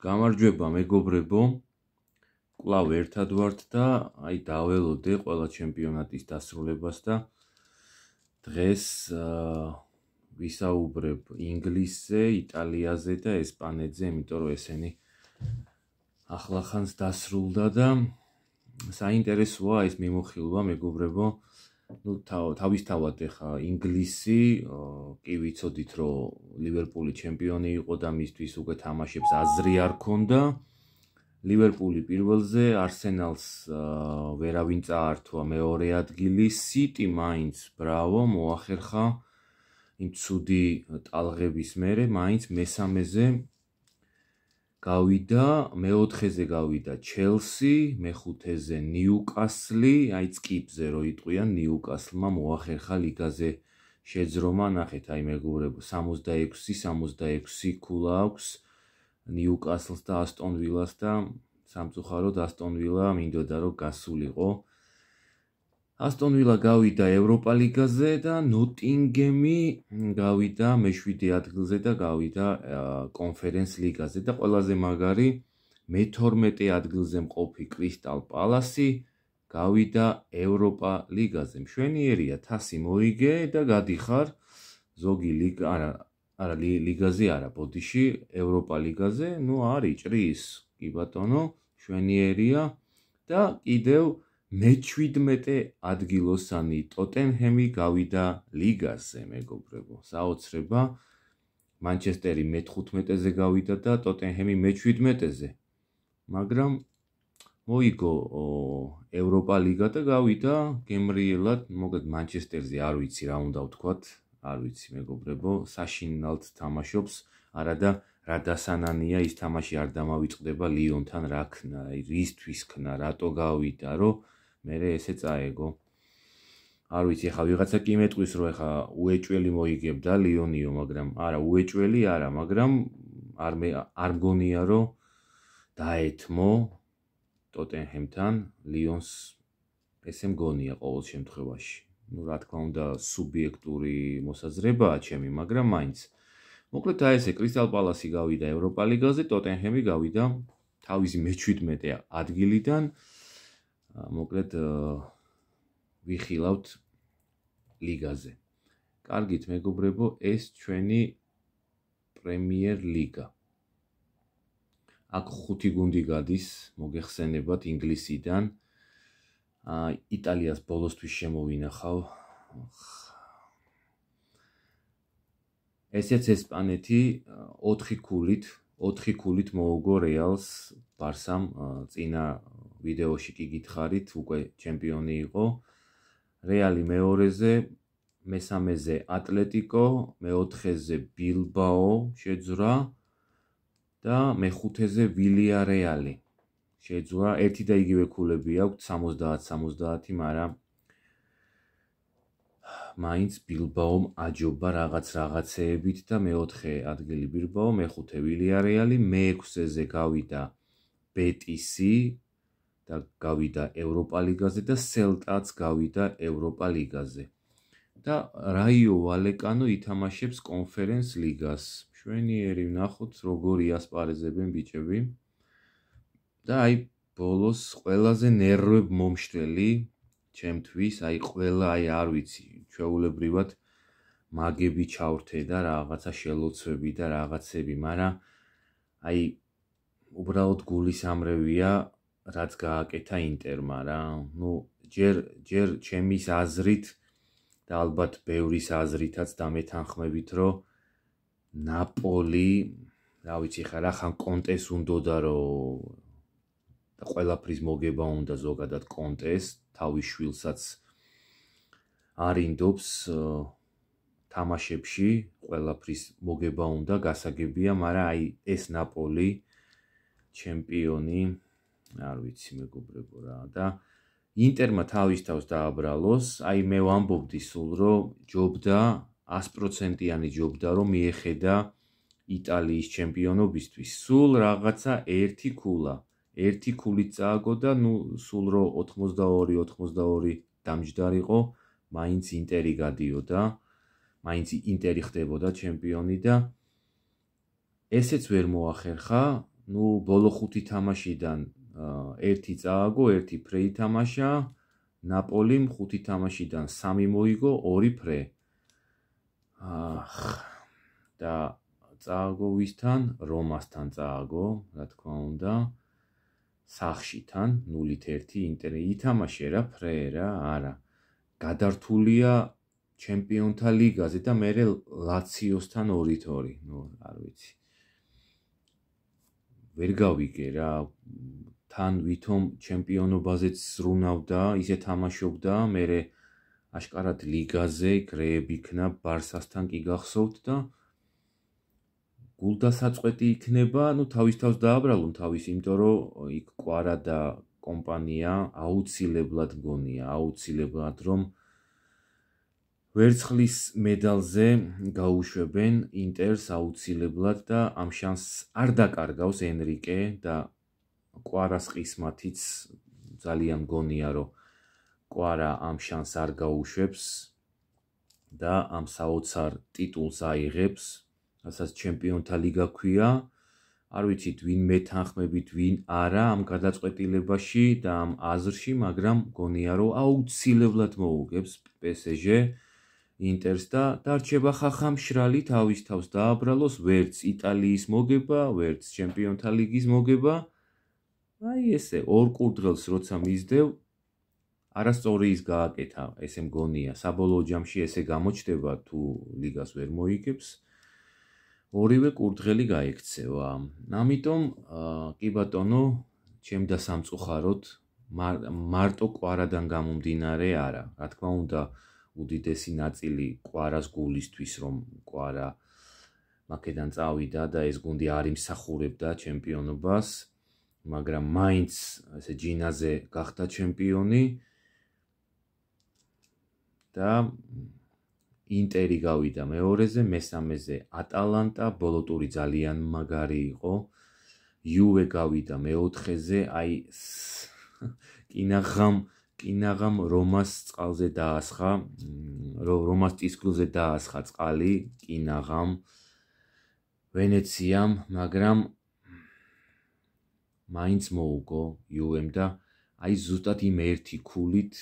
გამარჯვება მეგობრებო, კვლავ ერთად ვართ და დაველოდე ყველა ჩემპიონატის დასრულებას და დღეს ვისაუბრებ ინგლისზე, იტალიაზე და ესპანეთზე, იმიტომ რომ ესენი ახლახანს დასრულდა და საინტერესოა ეს მიმოხილვა მეგობრებო. თავისთავად ეხა ინგლისი კი ვიცოდით რომ ლივერპული ჩემპიონი იყო და მისთვის უკვე თამაშებს აზრი არ ქონდა. ლივერპული პირველზე, არსენალს ვერავინ წაართვა მეორე ადგილი, სიტი მაინც ბრავო მოახერხა იმ ცუდი ტალღების მერე, მაინც მესამეზე გავიდა, მეოთხეზე გავიდა ჩელსი, მეხუთეზე ნიუკასლი, წკიპზე რო იტყვიან, ნიუკასლმა მოახერხა ლიგაზე შეძრომა, ნახეთ მეგობრებო, 66 ქულა აქვს ნიუკასლს და ასტონ ვილას და სამწუხაროდ ასტონ ვილა მინდოდა რომ გასულიყო. ასტონ ვილა გავიდა ევროპა ლიგაზე და ნოტინგემი გავიდა მე-7 ადგილზე და გავიდა კონფერენს ლიგაზე და ყველაზე მაგარი მე-12 ადგილზე მყოფი კრისტალ პალასი გავიდა ევროპა ლიგაზე. მშვენიერია, თასი მოიგე და გადიხარ ზოგი არა ლიგაზე არა, ბოდიში ევროპა ლიგაზე, არის ჭრის, კი ბატონო, მშვენიერია და კიდევ მე-17 ადგილოსანი ტოტენჰემი გავიდა ლიგაზე, მეგობრებო. საოცრება, მანჩესტერი მე-15-ზე გავიდა და ტოტენჰემი მე-17-ზე. მაგრამ მოიგო ევროპა ლიგა და გავიდა გემრიელად, მოკლედ მანჩესტერზე არ ვიცი რა უნდა ვთქვათ, არ ვიცი მეგობრებო, საშინლად თამაშობს, არა და რა დასანანია ის თამაში არ დამავიწყდება ლიონთან რა ქნა, რისთვის ქნა, რატო გავიდა, რომ მერე ესე წაეგო. არ ვიცი, ეხა ვიღაცა კი მეტყვის, რომ ეხა უეჭველი მოიგებდა ლიონიო, მაგრამ არა, უეჭველი არა, მაგრამ არ მგონია, რომ დაეთმო ტოტენჰემთან ლიონს, ესე მგონია ყოველ შემთხვევაში. რა თქმა უნდა, სუბიექტური მოსაზრებაა ჩემი, მაგრამ მაინც. მოკლედ ესე კრისტალ პალასი გავიდა ევროპა ლიგაზე, ტოტენჰემი გავიდა თავისი მე-17 ადგილიდან. მოკლედ ვიხილავთ ლიგაზე. კარგით მეგობრებო, ეს ჩვენი პრემიერ ლიგა. აქ 5 გუნდი გადის, მოგეხსენებათ ინგლისიდან. იტალიას ბოლოსთვის შემოვინახავ. ესეც ესპანეთი 4 ქულით მოუგო რეალს, ბარსამ, წინა ვიდეოში კი გითხარით, უკვე ჩემპიონი იყო. რეალი მეორეზე, მესამეზე ატლეტიკო, მეოთხეზე ბილბაო შეძვრა და მეხუთეზე ვილიარეალი შეძვრა. ერთი და იგივე ქულები აქვს, 70-70, მაგრამ მაინც ბილბაომ აჯობა რაღაცეებით და მეოთხე ადგილი ბილბაო, მეხუთე ვილიარეალი, მე-6-ზე გავიდა ბეტისი და გავიდა ევროპა ლიგაზე და სელტაც გავიდა ევროპა ლიგაზე. და რაიო ვალეკანო ითამაშებს კონფერენს ლიგას. მშვენიერი ვნახოთ, როგორი ასპარეზებენ ბიჭები. და ბოლოს ყველაზე ნერვებ მომშტელი ჩემთვის, ყველა არ ვიცი, ჩვეულებრივად მაგები ჩავრთე და რაღაცა შელოცვები და რაღაცები, მაგრამ უბრალოდ გულისამრევია რაც გააკეთა ინტერმა რა. ჯერ ჩემის აზრით და ალბათ ბევრის აზრითაც დამეთანხმებით, რომ ნაპოლი, რა ვიცი, ხან კონტეს უნდოდა რომ და ყველაფრის მოგება უნდა ზოგადად კონტეს, თავის შვილსაც არინდობს თამაშებში, ყველაფრის მოგება უნდა, გასაგებია, მაგრამ ეს ნაპოლი ჩემპიონი, არ ვიცი მეგობრებო რა და ინტერმა თავის თავს დააბრალოს, მე ვამბობდი სულ, რომ ჯობდა 100%-იანი ჯობდა, რომ მიეხედა იტალიის ჩემპიონობისთვის. სულ რაღაცა ერთი ქულით წააგო და სულ რომ 82 დამჯდარიყო, მაინც ინტერი გადიოდა, მაინც ინტერი ხდებოდა ჩემპიონი და ესეც ვერ მოახერხა ნუ ბოლო 5 თამაშიდან 1 წააგო, 1 ფრე ითამაშა, ნაპოლიმ 5 თამაშიდან 3 მოიგო, 2 ფრე. და წააგო ვისთან? რომასთან წააგო, რა თქმა უნდა. სახშითან 0-1 ინტერი ითამაშე რა ფრე რა, არა. გადართულია ჩემპიონთა ლიგაზე და მერე ლაციოსთან 2-2, ნუ არ ვიცი. ვერ გავიგე რა, თან ვითომ ჩემპიონობაზეც ზრუნავდა, ისე თამაშობდა, მერე აშკარად ლიგაზე გრეები იქნა ბარსასთან კი გახსოვთ და გულდასაწყვეტი იქნება, ნუ თავის თავს დააბრალონ თავის, იმიტომ რომ იქ კვარა და კომპანია აუცილებლად მგონია, აუცილებლად რომ ვერცხლის მედალზე გაუშვებენ ინტერს აუცილებლად და ამ შანსს არ დაკარგავს ენრიკე და კვარას ყისმათიც ძალიან მგონია, რომ კვარა ამ შანსს არ გაუშვებს და ამ საოცარ ტიტულს აიღებს, რასაც ჩემპიონთა ლიგა ქვია. არ ვიცით ვინ მეთანხმებით, ვინ არა ამ გადაწყვეტილებაში და ამ აზრში, მაგრამ მგონია, რომ აუცილებლად მოუგებს PSG ინტერს და დარჩება ხახა მშრალი თავის თავს დააბრალოს, ვერც იტალიის მოგება, ვერც ჩემპიონთა ლიგის მოგება. აი ესე ორ კურდღელს როცა მისდევ, არასწორი ის გააკეთა, ესე მგონია, საბოლოო ჯამში ესე გამოჩნდება თუ ლიგას ვერ მოიგებს. ორივე კურდღელი გაიქცევა. ამიტომ კი ბატონო, ჩემ და სამწუხაროდ მარტო კვარადან გამომდინარე არა. რა თქმა უნდა, უდიდესი ნაწილი კვარას გულისთვის, რომ კვარა მაკედან წავიდა და ეს გუნდი არ იმსახურებდა ჩემპიონობას, მაგრამ მაინც ესე ჯინაზე გახდა ჩემპიონი და ინტერი გავიდა მეორეზე, მესამეზე ატალანტა, ბოლო ტური ძალიან მაგარი იყო. იუვე გავიდა მეოთხეზე, აი კინაღამ რომას წყალზე დაასხა, რომას წისქვილზე დაასხა წყალი, კინაღამ, ვენეციამ, მაგრამ მაინც მოუგო იუვემ და აი ზუსტად იმ ერთი ქულით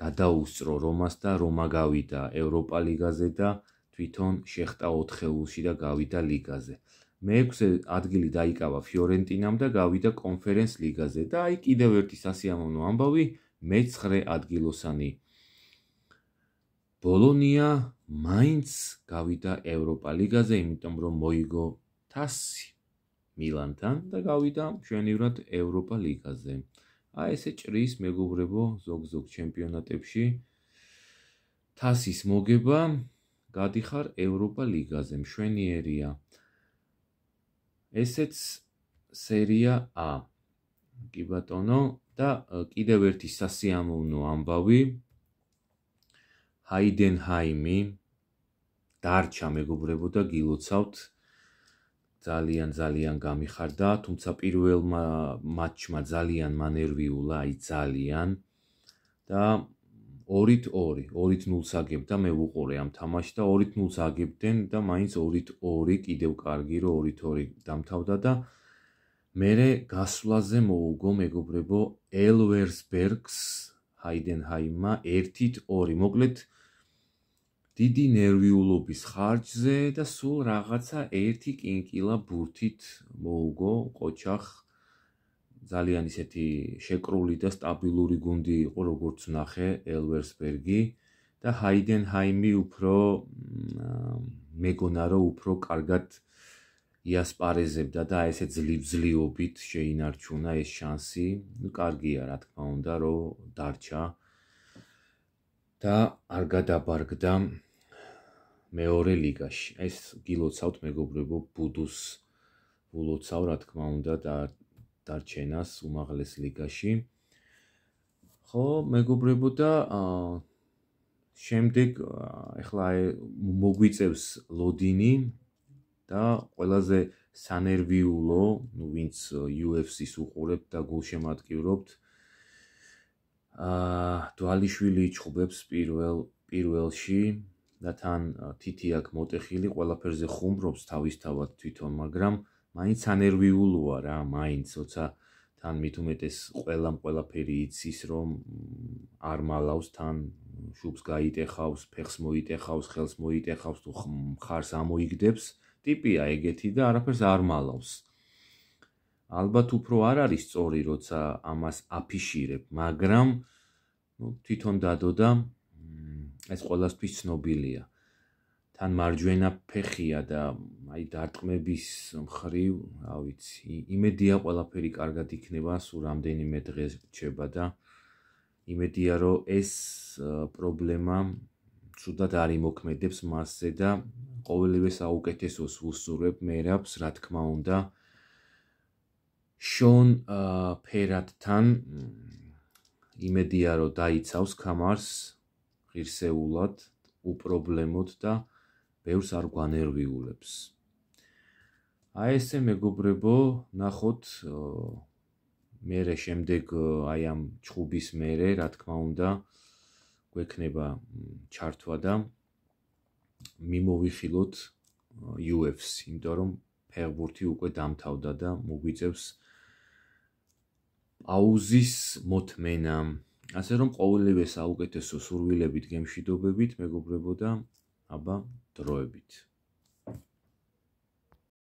გადაუსწრო რომას და რომა გავიდა ევროპა ლიგაზე და თვითონ შეხტა 4-ში და გავიდა ლიგაზე. მე-6 ადგილი დაიკავა ფიორენტინამ და გავიდა კონფერენს ლიგაზე და აი კიდევ ერთი სასიამოვნო ამბავი, მე-9 ადგილოსანი ბოლონია მაინც გავიდა ევროპა ლიგაზე, იმიტომ რომ მოიგო თასი მილანთან და გავიდა მშვენივრად ევროპა ლიგაზე. აი ესე ჭრის მეგობრებო ზოგ-ზოგ ჩემპიონატებში თასის მოგება, გადიხარ ევროპა ლიგაზე, მშვენიერია. ესეც სერია A. კი ბატონო და კიდევ ერთი სასიამოვნო ამბავი, ჰაიდენჰაიმი დარჩა მეგობრებო და გილოცავთ, ძალიან გამიხარდა, თუმცა პირველ მატჩმა ძალიან მანერვიულა, აი ძალიან და 2-0 აგებდა, მე ვუყურე ამ თამაშს და 2-0 აგებდნენ და მაინც 2-2 კიდევ კარგი რომ 2-2 დამთავრდა და მერე გასვლაზე მოუგო მეგობრებო ელვერსბერგს ჰაიდენჰაიმმა 1-2, მოკლედ დიდი ნერვიულობის ხარჯზე და სულ რაღაცა ერთი კინკილა ბურთით მოუგო ყოჩახ. ძალიან ისეთი შეკრული და სტაბილური გუნდი იყო, როგორც ნახე ელვერსბერგი და ჰაიდენჰაიმი უფრო მეგონა რომ უფრო კარგად იასპარეზებდა და ესე ძლივობით შეინარჩუნა ეს შანსი. კარგია რა თქმა უნდა რომ დარჩა და არ გადაბარგდა მეორე ლიგაში. ეს გილოცავთ მეგობრებო ბუდუს ულოცავ რა თქმა უნდა და დარჩენას უმაღლეს ლიგაში. ხო, მეგობრებო და შემდეგ ეხლა მოგვიწევს ლოდინი და ყველაზე სანერვიულო, ნუ ვინც UFC-ს უყურებთ და გულშემატკივრობთ, დვალიშვილი იჩხუბებს პირველში და თან თითი აქვს მოტეხილი, ყველაფერზე ხუმრობს თავისთავად თვითონ, მაგრამ მაინც ანერვიულოა რა, მაინც როცა თან მით უმეტეს ყველაფერი იცის, რომ არ მალავს თან შუბს გაიტეხავს, ფეხს მოიტეხავს, ხელს მოიტეხავს, თუ მხარს ამოიგდებს, ტიპია ეგეთი და არაფერს არ მალავს. ალბათ უფრო არ არის სწორი, როცა ამას აფიშირებ, მაგრამ თვითონ დადო და ეს ყველასთვის ცნობილია. თან მარჯვენა ფეხია და აი დარტყმების მხრივ, რა ვიცი, იმედია ყველაფერი კარგად იქნება, სულ რამდენიმე დღე რჩება და იმედია, რომ ეს პრობლემა ცუდად არ იმოქმედებს მასზე და ყოველივე საუკეთესოს ვუსურვებ მერაბს, რა თქმა უნდა. შონ ფერადთან იმედია, რომ დაიცავს ქამარს ღირსეულად, უპრობლემოდ და ბევრს არ გვანერვიულებს. აი ესე მეგობრებო, ნახოთ მერე შემდეგ აი ამ ჩხუბის მერე, რა თქმა უნდა, გვექნება ჩართვა და მიმოვიხილოთ UFC, იმიტომ რომ ფეხბურთი უკვე დამთავრდა და მოგვიწევს პაუზის მოთმენა. ასე რომ ყოველივე საუკეთესო სურვილებით, გემშვიდობებით, მეგობრებო და აბა დროებით.